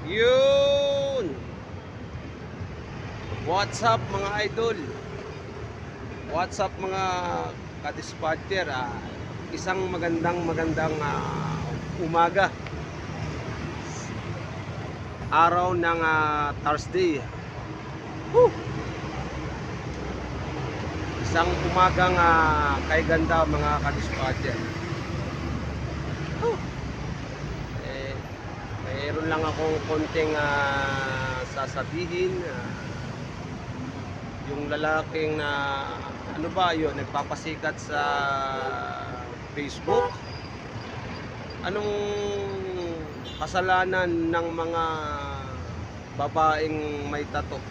Yun! What's up mga idol? What's up mga kadispatcher? Isang magandang umaga. Araw ng Thursday. Woo! Isang umagang kay ganda mga kadispatcher. Mayroon lang akong konting sasabihin. Yung lalaking ano ba yun, nagpapasikat sa Facebook. Anong kasalanan ng mga babaeng may tato?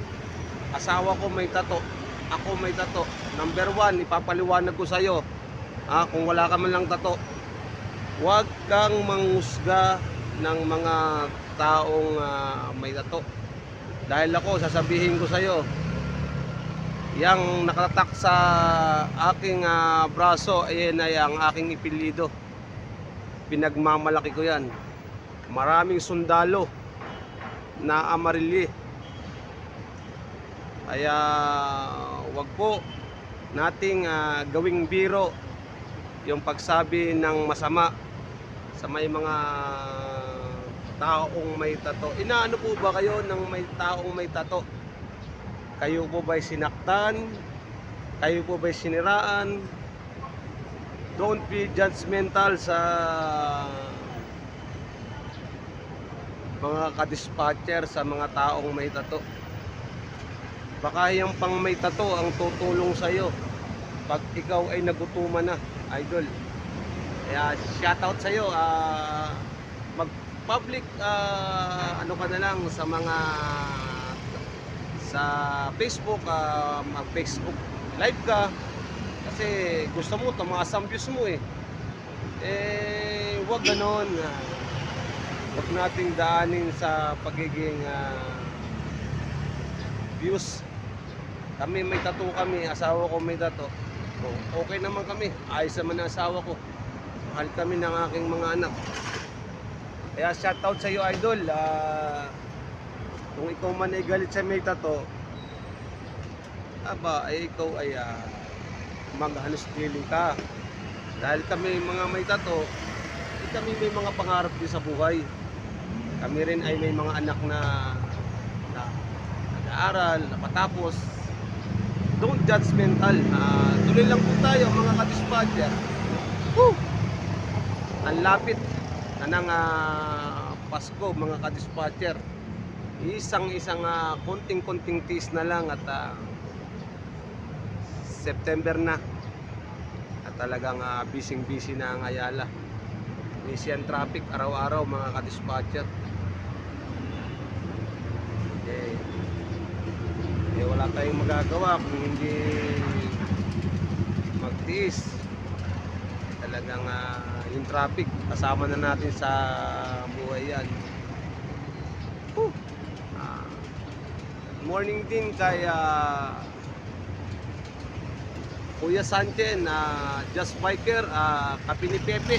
Asawa ko may tato, ako may tato. Number 1, ipapaliwanag ko sa'yo. Kung wala ka man lang tato, huwag kang manghusga ng mga taong may tato. Dahil ako, sasabihin ko sa'yo, yang nakatatak sa aking braso, ayan ay ang aking ipilido. Pinagmamalaki ko yan. Maraming sundalo na Amarilye. Kaya wag po nating gawing biro yung pagsabi ng masama sa may mga taong may tato. Inaano po ba kayo ng may taong may tato? Kayo po ba'y sinaktan? Kayo po ba'y siniraan? Don't be judgmental sa mga kadispatcher, sa mga taong may tato. Baka yung pang may tato ang tutulong sa'yo pag ikaw ay nagutuman na, idol. Kaya shoutout sa'yo. Mag-public ano ka na lang sa mga sa Facebook, mag-Facebook live ka kasi gusto mo tumaas ang views mo wag ganon. Wag nating daanin sa pagiging views. Kami may tattoo kami, asawa ko may tattoo. Okay naman kami, ayos naman ang asawa ko. Mahal kami ng aking mga anak. Kaya shoutout sa iyo, idol. Kung ikaw man ay galit sa may tattoo, ikaw ay maghalos feeling ka. Dahil kami mga may tattoo, kami may mga pangarap din sa buhay. Kami rin ay may mga anak na nag-aaral, napatapos. Don't judgmental. Tuloy lang po tayo mga kadispatcher. Ang lapit na ng Pasko mga kadispatcher. Isang konting tiis na lang at September na. At talagang busy na ang Ayala. Busy ang traffic araw-araw mga kadispatcher. Wala tayong magagawa kung hindi magtiis. Talagang yung traffic kasama na natin sa buhay yan. Morning din kay Kuya Sanchen, Just Biker, Kape ni Pepe,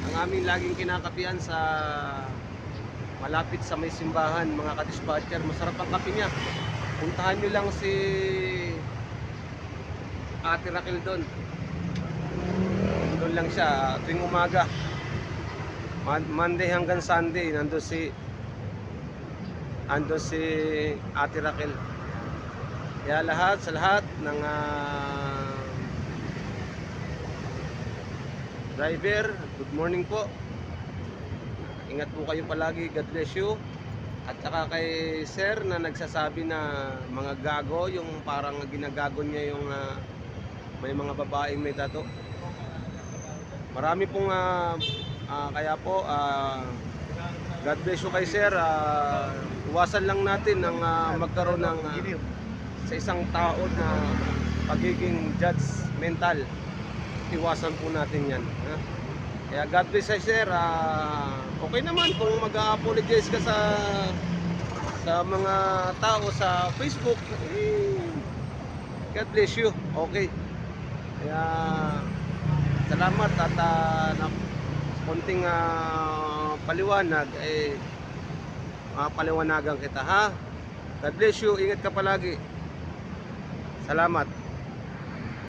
ang aming laging kinakapian sa malapit sa may simbahan mga kadispatcher. Masarap ang kape niya. Puntahan nyo lang si Ate Raquel doon. Doon lang siya tuwing umaga. Monday hanggang Sunday nandun si Ate Raquel. Kaya sa lahat ng driver, good morning po. Ingat po kayo palagi. God bless you. At saka kay sir na nagsasabi na mga gago, yung parang ginagago niya yung may mga babaeng may tato. Marami pong kaya po God bless you kay sir. Iwasan lang natin ang magkaroon ng sa isang tao na pagiging judgmental. Iwasan po natin yan. Kaya God bless you sir. Okay naman kung mag-apologize ka sa mga tao sa Facebook. God bless you. Okay. Kaya salamat at konting paliwanag Mapaliwanagan kita ha. God bless you. Ingat ka palagi. Salamat.